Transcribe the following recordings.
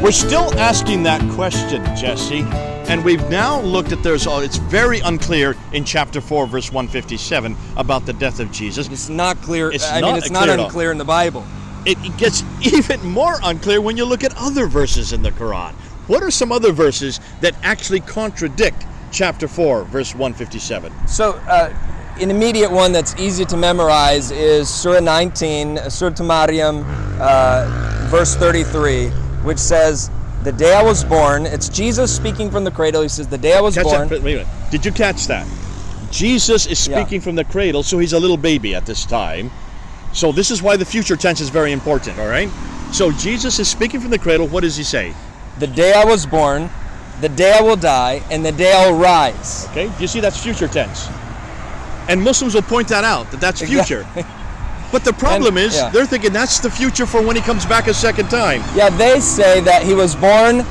We're still asking that question, Jesse, and we've now looked at it's very unclear in chapter 4, verse 157 about the death of Jesus. It's not clear. It's not unclear in the Bible. It gets even more unclear when you look at other verses in the Quran. What are some other verses that actually contradict chapter 4, verse 157? So, an immediate one that's easy to memorize is Surah 19, Surah Maryam, verse 33, which says, "The day I was born," it's Jesus speaking from the cradle. He says, "The day I was born." Wait a minute. Did you catch that? Jesus is speaking from the cradle, so he's a little baby at this time. So this is why the future tense is very important, all right? So Jesus is speaking from the cradle. What does he say? The day I was born, the day I will die, and the day I'll rise. Okay, you see that's future tense. And Muslims will point that out, that's future. Exactly. But the problem is, they're thinking that's the future for when he comes back a second time. Yeah, they say that he was born,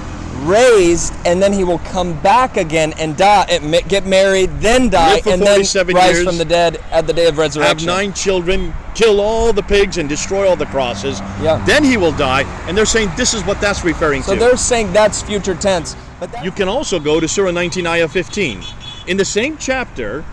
raised, and then he will come back again and die, get married, then die, and then rise from the dead at the day of resurrection. Have 9 children, kill all the pigs, and destroy all the crosses. Yeah. Then he will die, and they're saying this is what that's referring to. So they're saying that's future tense. But you can also go to Surah 19, Ayah 15. In the same chapter,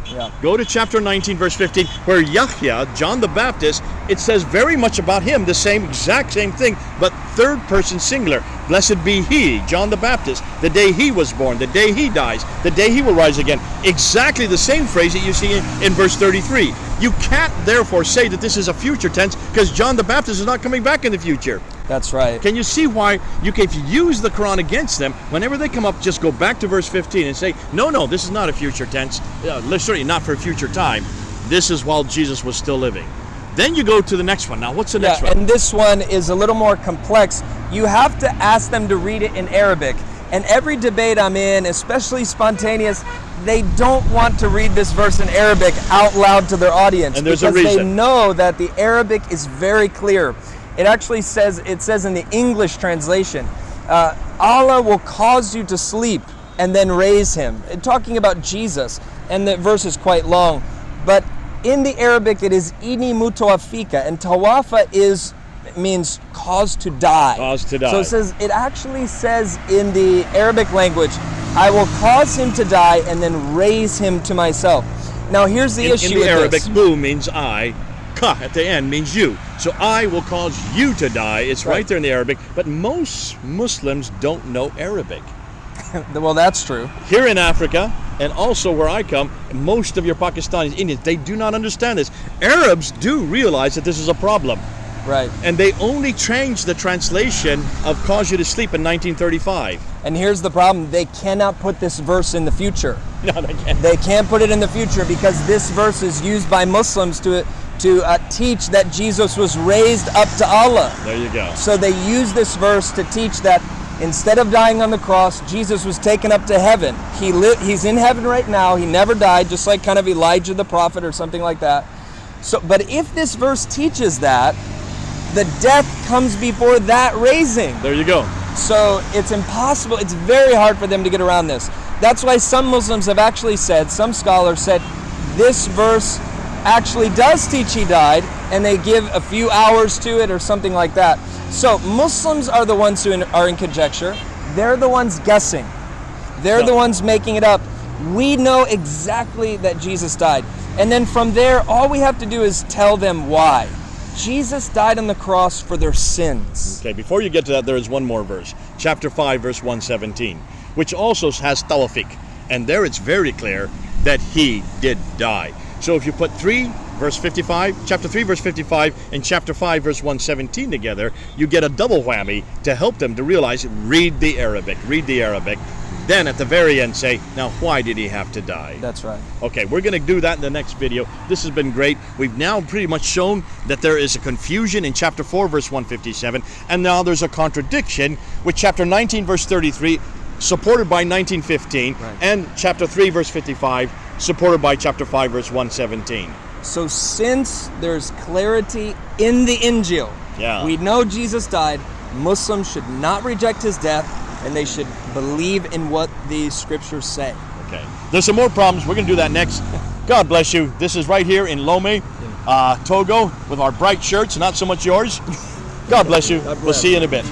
go to chapter 19, verse 15, where Yaxya, John the Baptist, it says very much about him, the exact same thing, but third person singular. Blessed be he, John the Baptist, the day he was born, the day he dies, the day he will rise again. Exactly the same phrase that you see in verse 33. You can't therefore say that this is a future tense because John the Baptist is not coming back in the future. That's right. Can you see why if you use the Quran against them, whenever they come up, just go back to verse 15 and say, no, this is not a future tense, certainly not for a future time. This is while Jesus was still living. Then you go to the next one. Now, what's the next one? And this one is a little more complex. You have to ask them to read it in Arabic. And every debate I'm in, especially spontaneous, they don't want to read this verse in Arabic out loud to their audience. And there's a reason. Because they know that the Arabic is very clear. It actually says in the English translation, Allah will cause you to sleep and then raise him. Talking about Jesus, and the verse is quite long. But in the Arabic, it is ini mutawafika, and tawafa means cause to die. Cause to die. So it actually says in the Arabic language, I will cause him to die and then raise him to myself. Now here's the issue with this. In the Arabic, this. mu means I, ka at the end means you. So I will cause you to die. It's right there in the Arabic, but most Muslims don't know Arabic. Well, that's true. Here in Africa, and also where I come, most of your Pakistanis, Indians, they do not understand this. Arabs do realize that this is a problem. Right. And they only changed the translation of cause you to sleep in 1935. And here's the problem. They cannot put this verse in the future. No, they can't. They can't put it in the future because this verse is used by Muslims to teach that Jesus was raised up to Allah. There you go. So they use this verse to teach that instead of dying on the cross, Jesus was taken up to heaven. He's in heaven right now. He never died, just like kind of Elijah the prophet or something like that. But if this verse teaches that, the death comes before that raising. There you go. So it's impossible. It's very hard for them to get around this. That's why some Muslims have actually said, some scholars said, this verse actually does teach he died, and they give a few hours to it or something like that. So Muslims are the ones who are in conjecture. They're the ones guessing. They're the ones making it up. We know exactly that Jesus died. And then from there, all we have to do is tell them why. Jesus died on the cross for their sins. Okay, before you get to that, there is one more verse. Chapter 5, verse 117, which also has tawfiq. And there it's very clear that he did die. So if you put chapter 3, verse 55, and chapter 5, verse 117 together, you get a double whammy to help them to realize, read the Arabic. Then at the very end say, now why did he have to die? That's right. Okay, we're going to do that in the next video. This has been great. We've now pretty much shown that there is a confusion in chapter 4, verse 157, and now there's a contradiction with chapter 19, verse 33, supported by 1915, and chapter 3, verse 55, supported by chapter 5, verse 117. So since there's clarity in the Injil, we know Jesus died, Muslims should not reject his death, and they should believe in what the scriptures say. Okay. There's some more problems. We're going to do that next. God bless you. This is right here in Lome, Togo, with our bright shirts, not so much yours. God bless you. We'll see you in a bit.